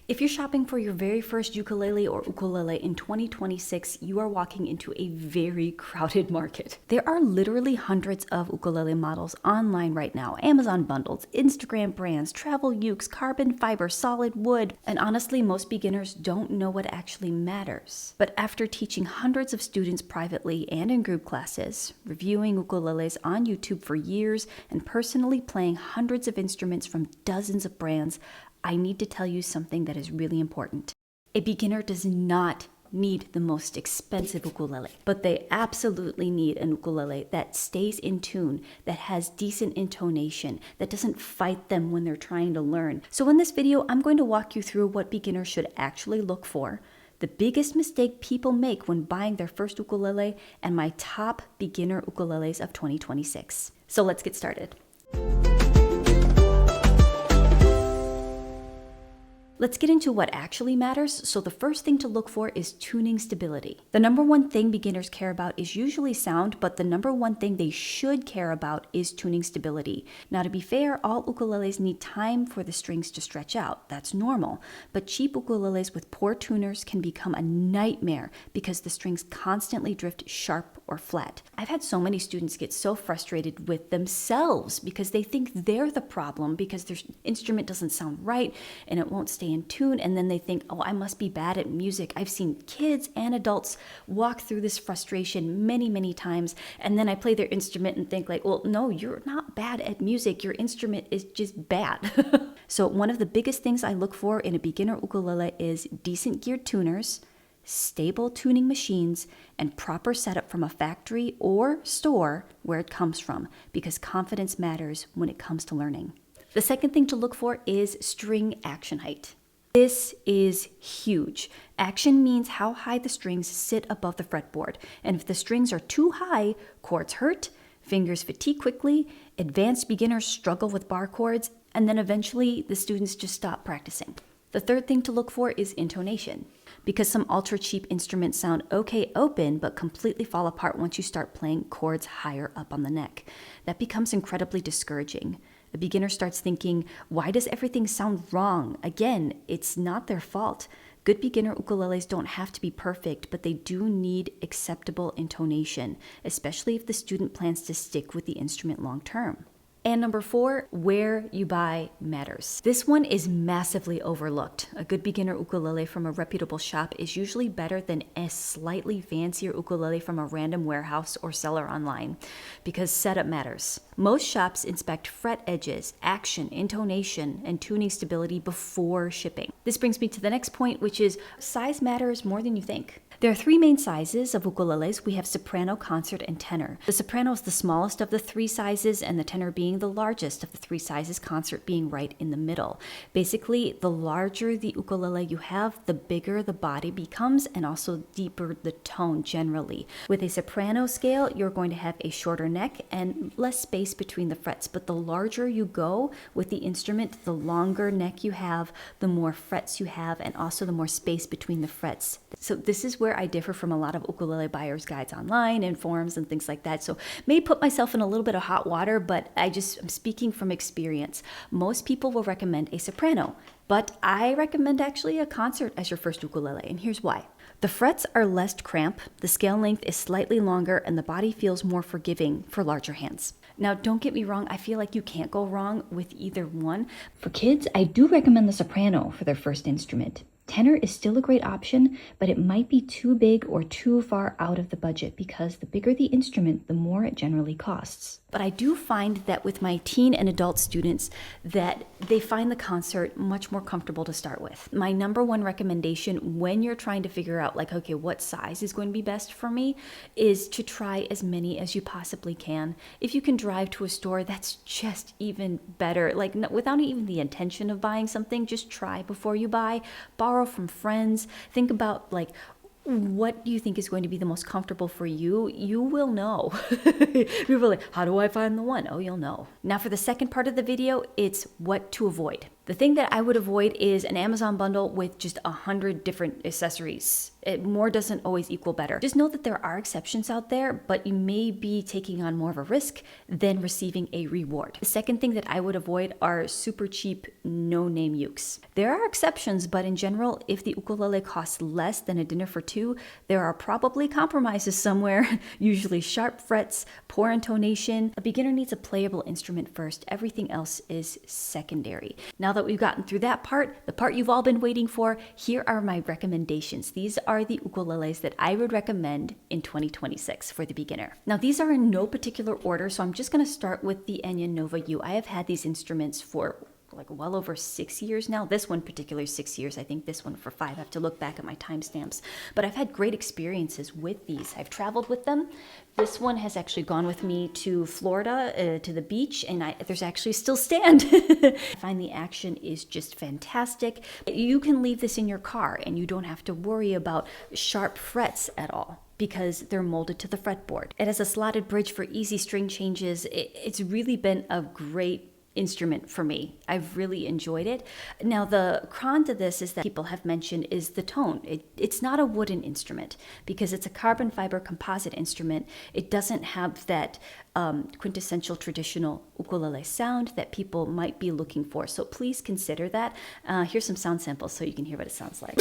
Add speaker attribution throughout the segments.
Speaker 1: If you're shopping for your very first ukulele or ukulele in 2026, you are walking into a very crowded market. There are literally hundreds of ukulele models online right now. Amazon bundles, Instagram brands, travel ukes, carbon fiber, solid wood, and honestly, most beginners don't know what actually matters. But after teaching hundreds of students privately and in group classes, reviewing ukuleles on YouTube for years, and personally playing hundreds of instruments from dozens of brands, I need to tell you something that is really important. A beginner does not need the most expensive ukulele, but they absolutely need an ukulele that stays in tune, that has decent intonation, that doesn't fight them when they're trying to learn. So in this video, I'm going to walk you through what beginners should actually look for, the biggest mistake people make when buying their first ukulele, and my top beginner ukuleles of 2026. So let's get started. Let's get into what actually matters. So the first thing to look for is tuning stability. The number one thing beginners care about is usually sound, but the number one thing they should care about is tuning stability. Now, to be fair, all ukuleles need time for the strings to stretch out. That's normal. But cheap ukuleles with poor tuners can become a nightmare because the strings constantly drift sharp or flat. I've had so many students get so frustrated with themselves because they think they're the problem because their instrument doesn't sound right and it won't stay in tune, and then they think, oh, I must be bad at music. I've seen kids and adults walk through this frustration many times, and then I play their instrument and think like, well, no, you're not bad at music. Your instrument is just bad. So one of the biggest things I look for in a beginner ukulele is decent geared tuners, stable tuning machines, and proper setup from a factory or store where it comes from, because confidence matters when it comes to learning. The second thing to look for is string action height. This is huge. Action means how high the strings sit above the fretboard. And if the strings are too high, chords hurt, fingers fatigue quickly, advanced beginners struggle with bar chords, and then eventually the students just stop practicing. The third thing to look for is intonation, because some ultra cheap instruments sound okay open but completely fall apart once you start playing chords higher up on the neck. That becomes incredibly discouraging. The beginner starts thinking, why does everything sound wrong? Again, it's not their fault. Good beginner ukuleles don't have to be perfect, but they do need acceptable intonation, especially if the student plans to stick with the instrument long term. And number 4, where you buy matters. This one is massively overlooked. A good beginner ukulele from a reputable shop is usually better than a slightly fancier ukulele from a random warehouse or seller online, because setup matters. Most shops inspect fret edges, action, intonation, and tuning stability before shipping. This brings me to the next point, which is size matters more than you think. There are 3 main sizes of ukuleles. We have soprano, concert, and tenor. The soprano is the smallest of the 3 sizes, and the tenor being the largest of the 3 sizes, concert being right in the middle. Basically, the larger the ukulele you have, the bigger the body becomes, and also deeper the tone generally. With a soprano scale, you're going to have a shorter neck and less space between the frets, but the larger you go with the instrument, the longer neck you have, the more frets you have, and also the more space between the frets. So this is where I differ from a lot of ukulele buyer's guides online and forums and things like that. So may put myself in a little bit of hot water, but I'm speaking from experience. Most people will recommend a soprano, but I recommend actually a concert as your first ukulele, and here's why. The frets are less cramped, the scale length is slightly longer, and the body feels more forgiving for larger hands. Now, don't get me wrong, I feel like you can't go wrong with either one. For kids, I do recommend the soprano for their first instrument. Tenor is still a great option, but it might be too big or too far out of the budget because the bigger the instrument, the more it generally costs. But I do find that with my teen and adult students that they find the concert much more comfortable to start with. My number one recommendation when you're trying to figure out like, okay, what size is going to be best for me is to try as many as you possibly can. If you can drive to a store, that's just even better. Like without even the intention of buying something, just try before you buy. Borrow from friends. Think about like, what do you think is going to be the most comfortable for you? You will know. People are like, how do I find the one? Oh, you'll know. Now for the second part of the video, it's what to avoid. The thing that I would avoid is an Amazon bundle with just 100 different accessories. More doesn't always equal better. Just know that there are exceptions out there, but you may be taking on more of a risk than receiving a reward. The second thing that I would avoid are super cheap, no-name ukes. There are exceptions, but in general, if the ukulele costs less than a dinner for two, there are probably compromises somewhere, usually sharp frets, poor intonation. A beginner needs a playable instrument first. Everything else is secondary. Now that we've gotten through that part, the part you've all been waiting for, here are my recommendations. These are the ukuleles that I would recommend in 2026 for the beginner. Now these are in no particular order, so I'm just going to start with the Enya Nova U. I have had these instruments for like well over 6 years now. This one particularly 6 years. I think this one for 5. I have to look back at my timestamps. But I've had great experiences with these. I've traveled with them. This one has actually gone with me to Florida, to the beach, and there's actually still stand. I find the action is just fantastic. You can leave this in your car and you don't have to worry about sharp frets at all, because they're molded to the fretboard. It has a slotted bridge for easy string changes. It's really been a great instrument for me. I've really enjoyed it. Now the con to this is that people have mentioned is the tone. It's not a wooden instrument because it's a carbon fiber composite instrument. It doesn't have that quintessential traditional ukulele sound that people might be looking for. So please consider that. Here's some sound samples so you can hear what it sounds like.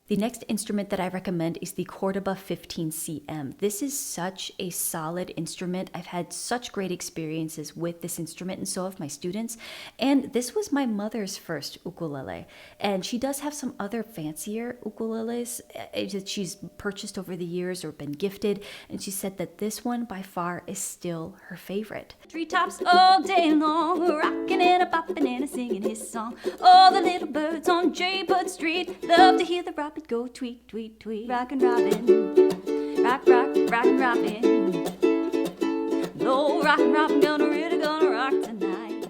Speaker 1: The next instrument that I recommend is the Cordoba 15CM. This is such a solid instrument. I've had such great experiences with this instrument, and so have my students. And this was my mother's first ukulele. And she does have some other fancier ukuleles that she's purchased over the years or been gifted. And she said that this one by far is still her favorite. Treetops all day long, rocking and a bopping and a singing his song. All the little birds on J-Bud Street love to hear the robin go tweet, tweet, tweet. Rockin' robin, rock, rock, rockin' robin. No, rockin' robin, really gonna rock tonight.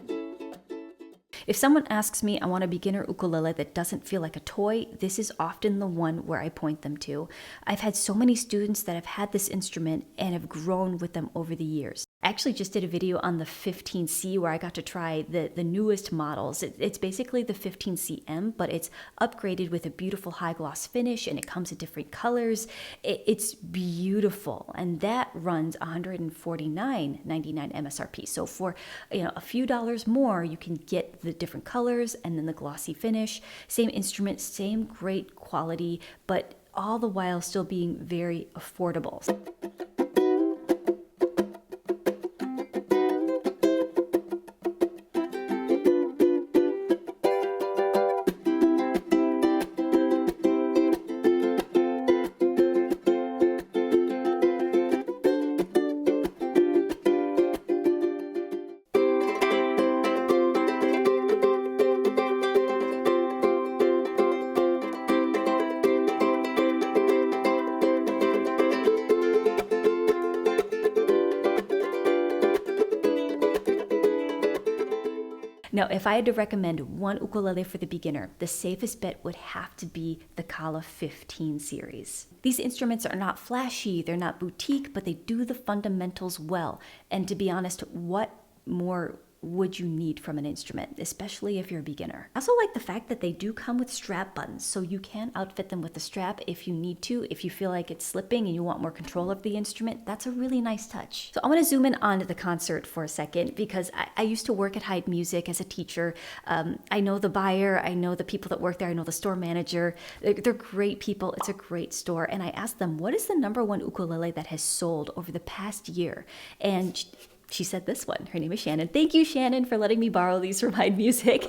Speaker 1: If someone asks me, I want a beginner ukulele that doesn't feel like a toy, this is often the one where I point them to. I've had so many students that have had this instrument and have grown with them over the years. I actually just did a video on the 15C where I got to try the newest models. It's basically the 15CM, but it's upgraded with a beautiful high gloss finish and it comes in different colors. It's beautiful, and that runs $149.99 MSRP. So for a few dollars more, you can get the different colors and then the glossy finish. Same instrument, same great quality, but all the while still being very affordable. Now, if I had to recommend one ukulele for the beginner, the safest bet would have to be the Kala 15 series. These instruments are not flashy, they're not boutique, but they do the fundamentals well. And to be honest, what more would you need from an instrument, especially if you're a beginner. I also like the fact that they do come with strap buttons, so you can outfit them with a strap if you need to. If you feel like it's slipping and you want more control of the instrument, that's a really nice touch. So I want to zoom in onto the concert for a second, because I used to work at Hyde Music as a teacher. I know the buyer, I know the people that work there, I know the store manager. They're great people. It's a great store. And I asked them, what is the #1 ukulele that has sold over the past year? And she said this one. Her name is Shannon. Thank you, Shannon, for letting me borrow these from Hyde Music.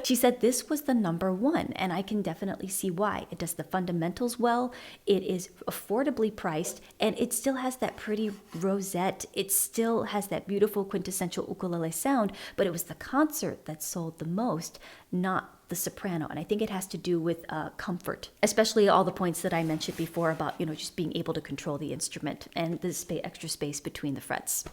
Speaker 1: She said this was the #1, and I can definitely see why. It does the fundamentals well, it is affordably priced, and it still has that pretty rosette. It still has that beautiful quintessential ukulele sound, but it was the concert that sold the most, not the soprano. And I think it has to do with comfort, especially all the points that I mentioned before about, just being able to control the instrument and the extra space between the frets.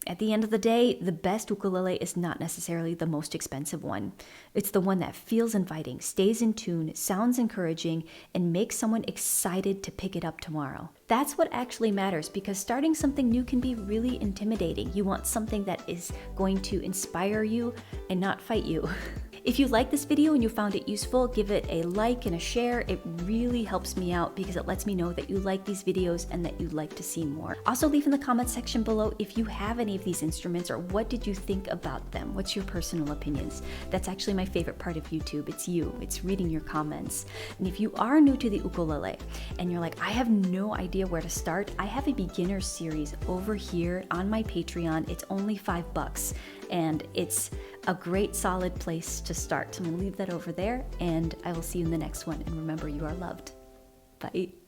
Speaker 1: At the end of the day, the best ukulele is not necessarily the most expensive one. It's the one that feels inviting, stays in tune, sounds encouraging, and makes someone excited to pick it up tomorrow. That's what actually matters, because starting something new can be really intimidating. You want something that is going to inspire you and not fight you. If you like this video and you found it useful, give it a like and a share. It really helps me out because it lets me know that you like these videos and that you'd like to see more. Also, leave in the comment section below if you have any of these instruments, or what did you think about them? What's your personal opinions? That's actually my favorite part of YouTube. It's reading your comments. And if you are new to the ukulele and you're like, I have no idea where to start, I have a beginner series over here on my Patreon. It's only $5. And it's a great solid place to start. So I'm gonna leave that over there, and I will see you in the next one. And remember, you are loved. Bye.